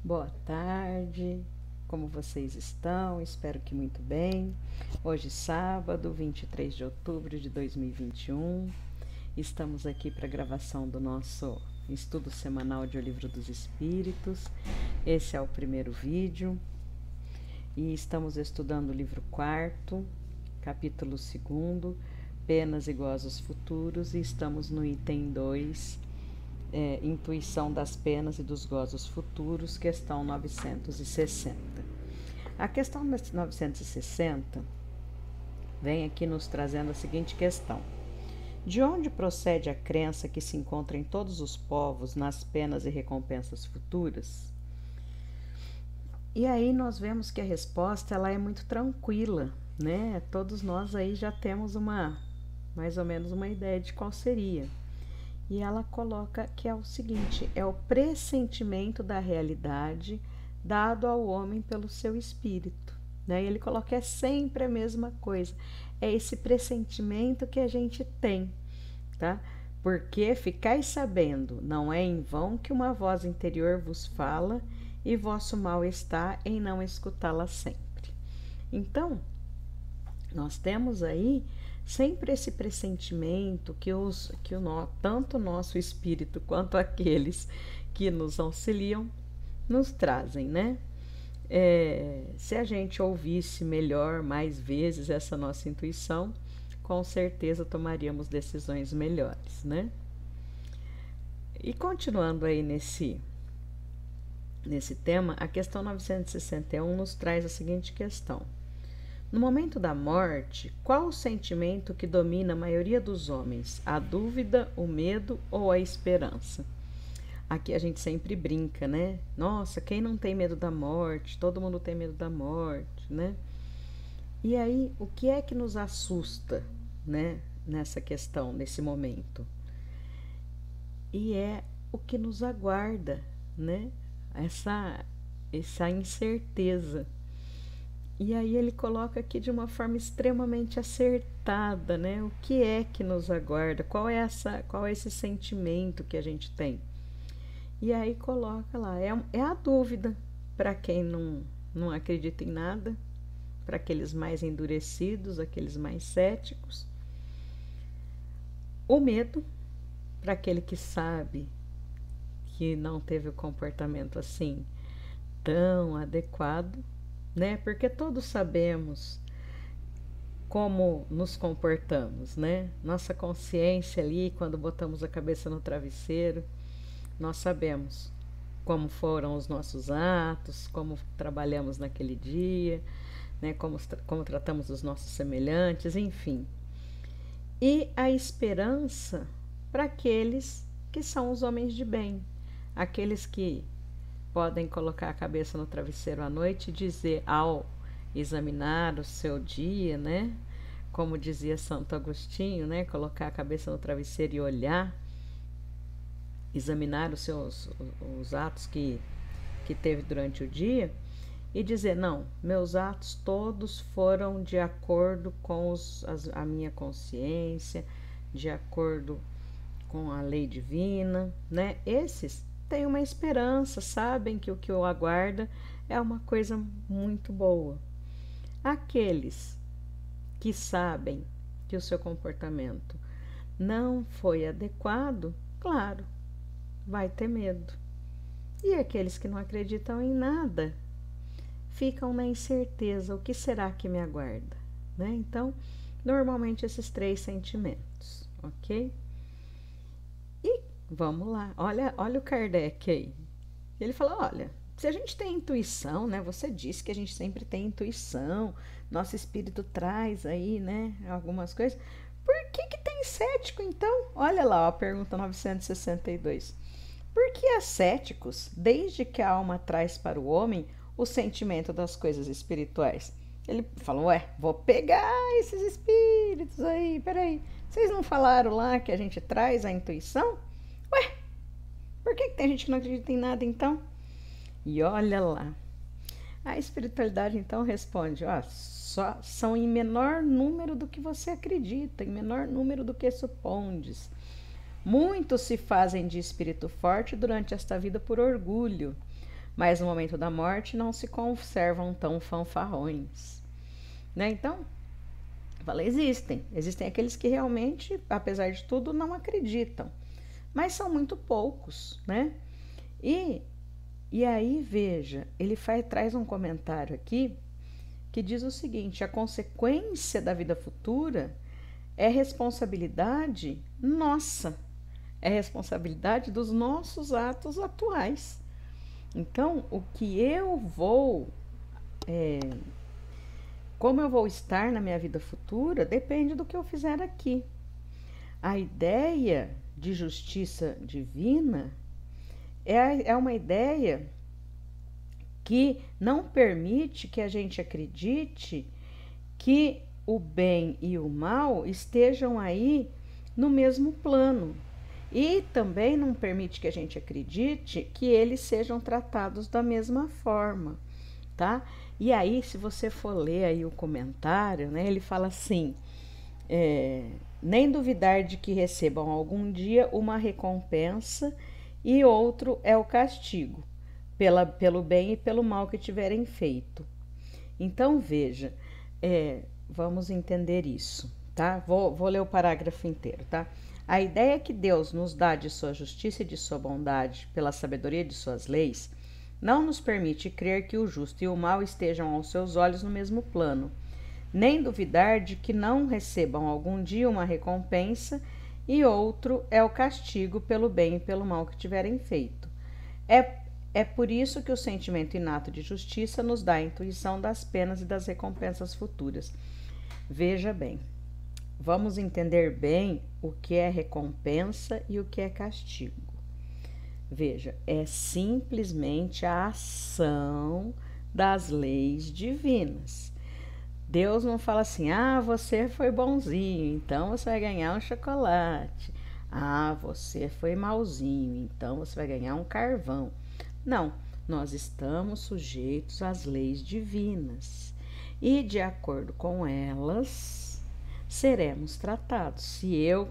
Boa tarde, como vocês estão? Espero que muito bem. Hoje, sábado, 23 de outubro de 2021, estamos aqui para a gravação do nosso estudo semanal de O Livro dos Espíritos. Esse é o primeiro vídeo e estamos estudando o livro 4º, capítulo 2º, Penas e Gozos Futuros, e estamos no item 2, Intuição das Penas e dos Gozos Futuros, questão 960. A questão 960 vem aqui nos trazendo a seguinte questão: de onde procede a crença que se encontra em todos os povos nas penas e recompensas futuras? E aí nós vemos que a resposta ela é muito tranquila, né? Todos nós aí já temos mais ou menos uma ideia de qual seria. E ela coloca que é o seguinte: é o pressentimento da realidade dado ao homem pelo seu espírito. Né? E ele coloca que é sempre a mesma coisa. É esse pressentimento que a gente tem, tá? Porque ficais sabendo, não é em vão que uma voz interior vos fala, e vosso mal está em não escutá-la sempre. Então, nós temos aí sempre esse pressentimento que tanto o nosso espírito quanto aqueles que nos auxiliam nos trazem, né? Se a gente ouvisse melhor, mais vezes, essa nossa intuição, com certeza tomaríamos decisões melhores, né? E continuando aí nesse tema, a questão 961 nos traz a seguinte questão: no momento da morte, qual o sentimento que domina a maioria dos homens? A dúvida, o medo ou a esperança? Aqui a gente sempre brinca, né? Nossa, quem não tem medo da morte? Todo mundo tem medo da morte, né? E aí, o que é que nos assusta, né? Nessa questão, nesse momento? E é o que nos aguarda, né? Essa incerteza. E aí ele coloca aqui de uma forma extremamente acertada, né? O que é que nos aguarda? Qual é esse sentimento que a gente tem? E aí coloca lá, é a dúvida para quem não acredita em nada, para aqueles mais endurecidos, aqueles mais céticos. O medo, para aquele que sabe que não teve o comportamento assim tão adequado, né? Porque todos sabemos como nos comportamos, né? Nossa consciência ali, quando botamos a cabeça no travesseiro, nós sabemos como foram os nossos atos, como trabalhamos naquele dia, né? Como tratamos os nossos semelhantes, enfim. E a esperança para aqueles que são os homens de bem, aqueles que podem colocar a cabeça no travesseiro à noite e dizer, ao examinar o seu dia, né? Como dizia Santo Agostinho, né? Colocar a cabeça no travesseiro e olhar, examinar os atos que teve durante o dia e dizer, não, meus atos todos foram de acordo com a minha consciência, de acordo com a lei divina, né? Esses têm uma esperança, sabem que o que o aguarda é uma coisa muito boa. Aqueles que sabem que o seu comportamento não foi adequado, claro, vai ter medo. E aqueles que não acreditam em nada ficam na incerteza, o que será que me aguarda, né? Então, normalmente esses 3 sentimentos, ok? E vamos lá, olha o Kardec aí. Ele fala, olha, se a gente tem intuição, né? Você disse que a gente sempre tem intuição, nosso espírito traz aí, né? Algumas coisas. Por que tem cético, então? Olha lá, ó, a pergunta 962. Por que há céticos, desde que a alma traz para o homem o sentimento das coisas espirituais? Ele falou, vou pegar esses espíritos aí, peraí. Vocês não falaram lá que a gente traz a intuição? Por que tem gente que não acredita em nada, então? E olha lá. A espiritualidade, então, responde, só são em menor número do que você acredita, em menor número do que supondes. Muitos se fazem de espírito forte durante esta vida por orgulho, mas no momento da morte não se conservam tão fanfarrões, né? Então, existem aqueles que realmente, apesar de tudo, não acreditam, mas são muito poucos, né? E aí, veja, ele traz um comentário aqui que diz o seguinte: a consequência da vida futura é responsabilidade nossa, é responsabilidade dos nossos atos atuais. Então, como eu vou estar na minha vida futura, depende do que eu fizer aqui. A ideia de justiça divina é uma ideia que não permite que a gente acredite que o bem e o mal estejam aí no mesmo plano. E também não permite que a gente acredite que eles sejam tratados da mesma forma, tá? E aí, se você for ler aí o comentário, né, ele fala assim: nem duvidar de que recebam algum dia uma recompensa e outro é o castigo, pelo bem e pelo mal que tiverem feito. Então, veja, vamos entender isso, tá? Vou ler o parágrafo inteiro, tá? A ideia que Deus nos dá de sua justiça e de sua bondade pela sabedoria de suas leis não nos permite crer que o justo e o mal estejam aos seus olhos no mesmo plano, nem duvidar de que não recebam algum dia uma recompensa e outro é o castigo pelo bem e pelo mal que tiverem feito. É por isso que o sentimento inato de justiça nos dá a intuição das penas e das recompensas futuras. Veja bem, vamos entender bem o que é recompensa e o que é castigo. Veja, é simplesmente a ação das leis divinas. Deus não fala assim: você foi bonzinho, então você vai ganhar um chocolate. Você foi malzinho, então você vai ganhar um carvão. Não, nós estamos sujeitos às leis divinas e, de acordo com elas, seremos tratados. Se eu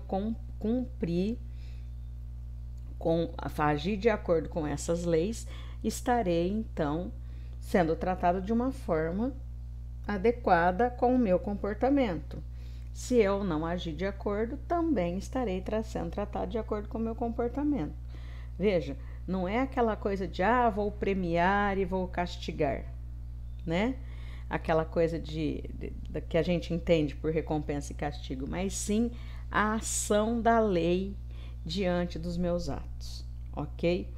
agir de acordo com essas leis, estarei então sendo tratado de uma forma adequada com o meu comportamento. Se eu não agir de acordo, também estarei sendo tratado de acordo com o meu comportamento. Veja, não é aquela coisa de vou premiar e vou castigar, né? Aquela coisa que a gente entende por recompensa e castigo, mas sim a ação da lei diante dos meus atos, ok?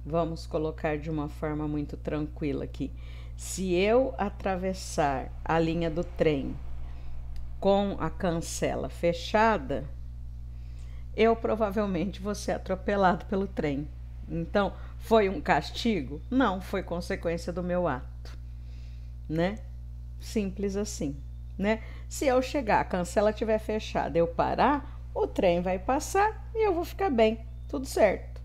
Vamos colocar de uma forma muito tranquila aqui. Se eu atravessar a linha do trem com a cancela fechada, eu provavelmente vou ser atropelado pelo trem. Então, foi um castigo? Não, foi consequência do meu ato, né? Simples assim, né? Se eu chegar, a cancela estiver fechada, eu parar, o trem vai passar e eu vou ficar bem, tudo certo.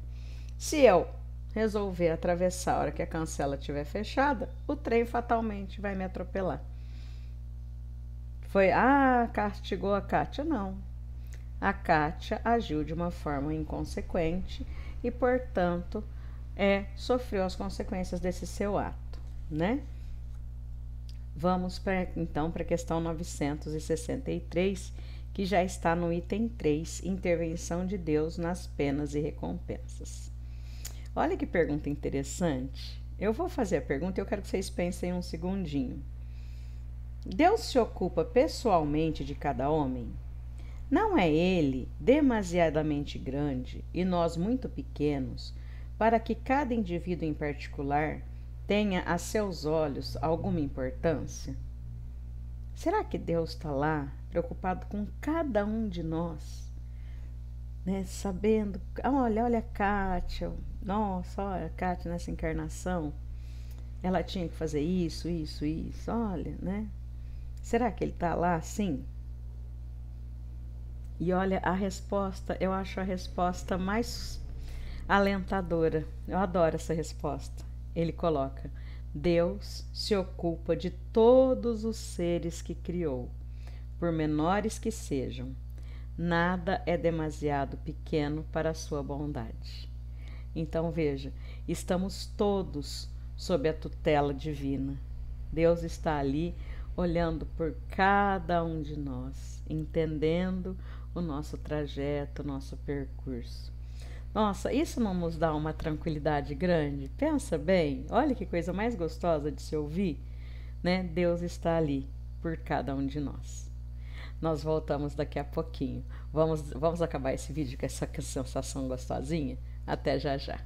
Se eu resolver atravessar a hora que a cancela estiver fechada, o trem fatalmente vai me atropelar. Foi, castigou a Kátia? Não. A Kátia agiu de uma forma inconsequente e, portanto, sofreu as consequências desse seu ato, né? Vamos então para a questão 963, que já está no item 3, intervenção de Deus nas penas e recompensas. Olha que pergunta interessante. Eu vou fazer a pergunta e eu quero que vocês pensem um segundinho. Deus se ocupa pessoalmente de cada homem? Não é ele demasiadamente grande e nós muito pequenos para que cada indivíduo em particular tenha a seus olhos alguma importância? Será que Deus está lá preocupado com cada um de nós? Né? Sabendo, olha a Kátia, nossa, olha a Kátia nessa encarnação, ela tinha que fazer isso, olha, né? Será que ele está lá assim? E olha a resposta, eu acho a resposta mais alentadora. Eu adoro essa resposta. Ele coloca: Deus se ocupa de todos os seres que criou, por menores que sejam. Nada é demasiado pequeno para a sua bondade. Então veja, Estamos todos sob a tutela divina. Deus está ali olhando por cada um de nós, entendendo o nosso trajeto, o nosso percurso. Nossa, isso não nos dá uma tranquilidade grande? Pensa bem, olha que coisa mais gostosa de se ouvir, né? Deus está ali por cada um de nós. Nós voltamos daqui a pouquinho. Vamos acabar esse vídeo com essa sensação gostosinha? Até já já.